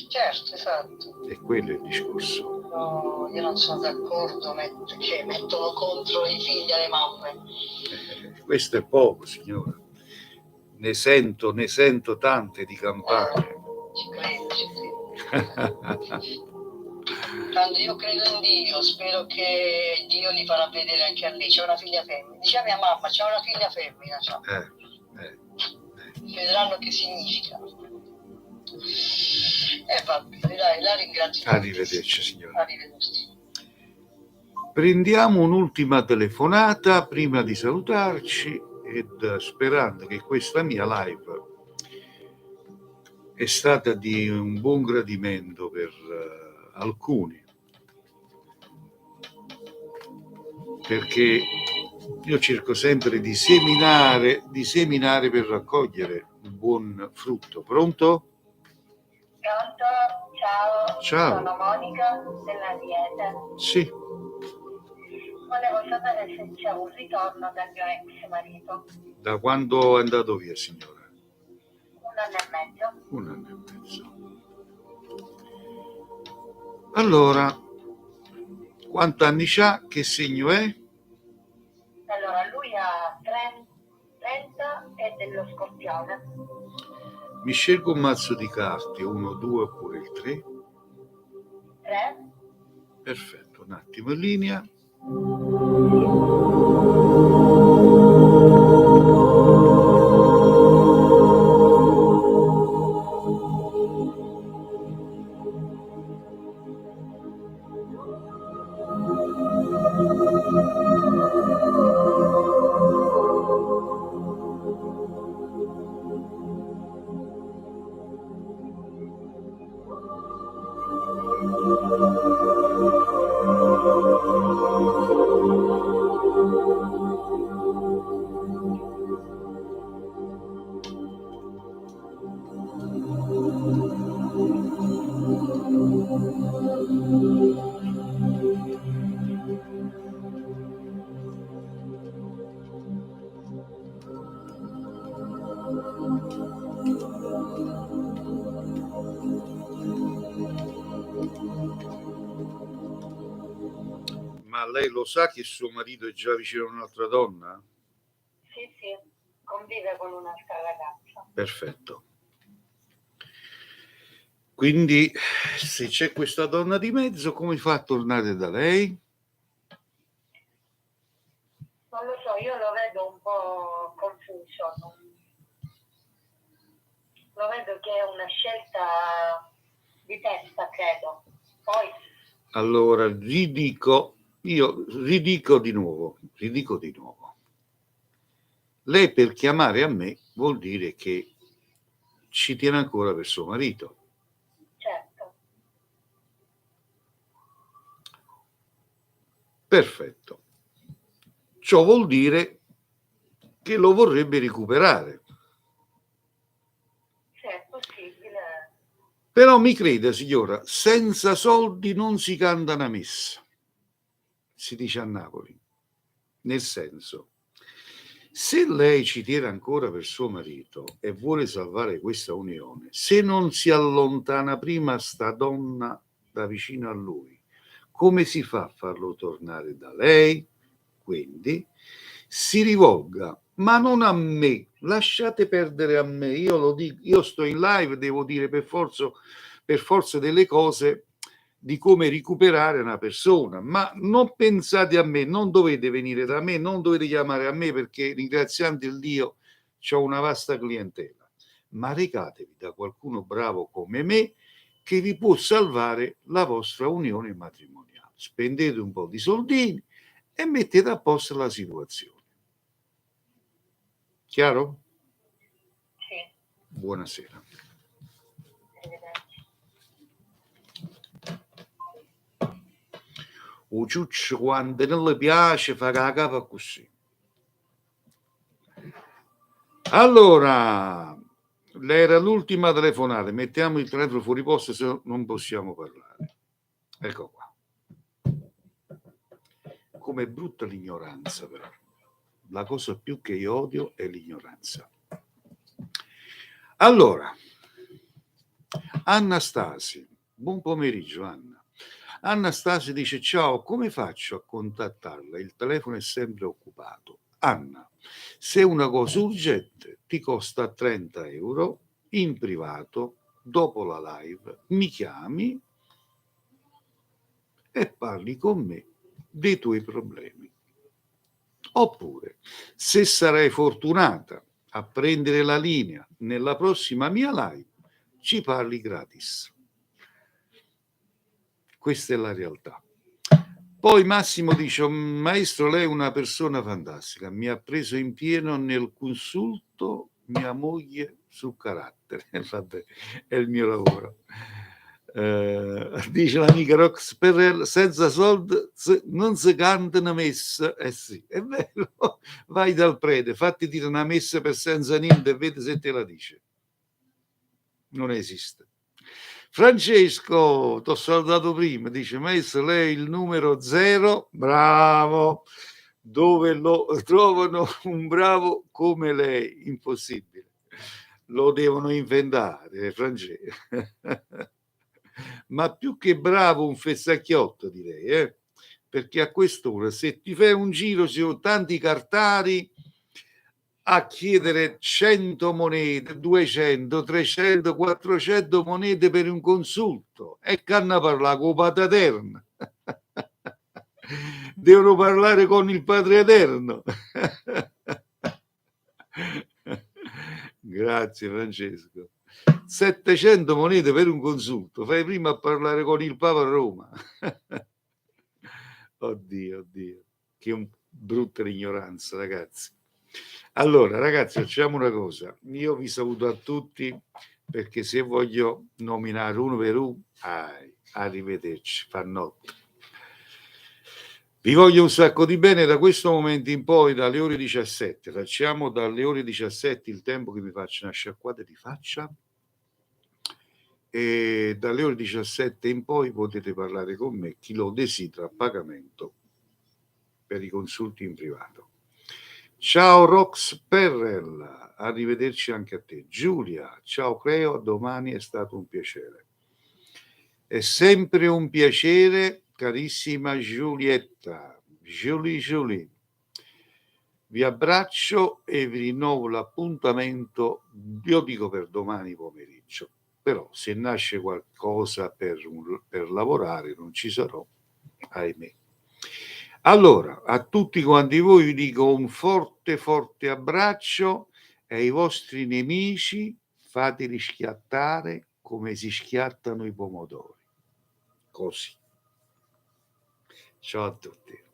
Certo, esatto. E quello è il discorso. No, io non sono d'accordo che mettono contro i figli alle mamme. Questo è poco, signora. Ne sento tante di campagne. Ci credo. Tanto io credo in Dio, spero che Dio li farà vedere anche a lei. C'è una figlia femmina. Dice a mia mamma, c'è una figlia femmina. Vedranno che significa. Vabbè, dai, la ringrazio. Arrivederci, signora. Arrivederci. Prendiamo un'ultima telefonata prima di salutarci, ed sperando che questa mia live è stata di un buon gradimento per alcuni, perché io cerco sempre di seminare per raccogliere un buon frutto. Pronto? Pronto? Ciao, Ciao. sono Monica dell'Ariete. Sì, Volevo sapere se c'è un ritorno dal mio ex marito. da quando è andato via, signora? 1 anno e mezzo. 1 anno e mezzo. Allora, quanti anni c'ha? Che segno è? Allora, lui ha 30 e dello Scorpione. Mi scelgo un mazzo di carte, 1, 2 oppure il 3. 3. Perfetto, un attimo in linea. Ma lei lo sa che suo marito è già vicino a un'altra donna? Sì, convive con un'altra ragazza. Perfetto. Quindi, se c'è questa donna di mezzo, come fa a tornare da lei? Non lo so, io lo vedo un po' confuso. Lo vedo che è una scelta di testa, credo. Poi, Allora, ridico di nuovo. Lei per chiamare a me vuol dire che ci tiene ancora per suo marito. certo, Perfetto. Ciò vuol dire che lo vorrebbe recuperare. se è possibile. Però mi creda, signora, senza soldi non si canta una messa, si dice a Napoli. Nel senso, se lei ci tiene ancora per suo marito e vuole salvare questa unione, se non si allontana prima sta donna da vicino a lui, come si fa a farlo tornare da lei? Quindi si rivolga, ma non a me, lasciate perdere a me, io lo dico, io sto in live, devo dire per forza delle cose di come recuperare una persona, ma non pensate a me, non dovete venire da me, non dovete chiamare a me perché ringraziando il Dio c'ho una vasta clientela, ma recatevi da qualcuno bravo come me che vi può salvare la vostra unione matrimoniale. Spendete un po' di soldini e mettete a posto la situazione. Chiaro? Sì, Buonasera. arrivederci. O ciuccio quando non le piace fa la capa così. Allora, era l'ultima telefonata, mettiamo il telefono fuori posto se no non possiamo parlare. Ecco qua. Com'è brutta l'ignoranza però. La cosa più che io odio è l'ignoranza. Allora, Anastasi, buon pomeriggio Anna. Anastasi dice ciao, come faccio a contattarla? Il telefono è sempre occupato. Anna, se è una cosa urgente ti costa 30 euro in privato, dopo la live, mi chiami e parli con me dei tuoi problemi. Oppure, se sarai fortunata a prendere la linea nella prossima mia live, ci parli gratis. Questa è la realtà. Poi Massimo dice, maestro, lei è una persona fantastica, mi ha preso in pieno nel consulto mia moglie sul carattere. Vabbè, è il mio lavoro. Dice l'amica Rox Perrella, senza soldi non si canta una messa. Eh sì, è vero. Vai dal prete, fatti dire una messa per senza niente e vedi se te la dice. Non esiste. Francesco, t'ho salutato prima, dice maestro, lei è il numero 0, bravo, dove lo trovano un bravo come lei? Impossibile, lo devono inventare, Francesco. Ma più che bravo un fessacchiotto direi, perché a quest'ora se ti fai un giro ci sono tanti cartari a chiedere 100 monete, 200, 300, 400 monete per un consulto e canna parlare con Padre Eterno. Devono parlare con il Padre Eterno. Grazie Francesco. 700 monete per un consulto, fai prima a parlare con il Papa a Roma. Oddio, che brutta ignoranza, ragazzi. Allora, ragazzi, facciamo una cosa. Io vi saluto a tutti perché se voglio nominare uno per uno, arrivederci, fa notte. Vi voglio un sacco di bene da questo momento in poi, dalle ore 17. Facciamo dalle ore 17 il tempo che vi faccio una sciacquata di faccia. E dalle ore 17 in poi potete parlare con me, chi lo desidera, a pagamento per i consulti in privato. Ciao Rox Perrel, arrivederci anche a te. Giulia, ciao Creo, a domani, è stato un piacere. È sempre un piacere, carissima Giulietta, Julie. Vi abbraccio e vi rinnovo l'appuntamento, io dico per domani pomeriggio, però se nasce qualcosa per lavorare non ci sarò, ahimè. Allora, a tutti quanti voi vi dico un forte abbraccio e ai vostri nemici fateli schiattare come si schiattano i pomodori. Così. Ciao a tutti.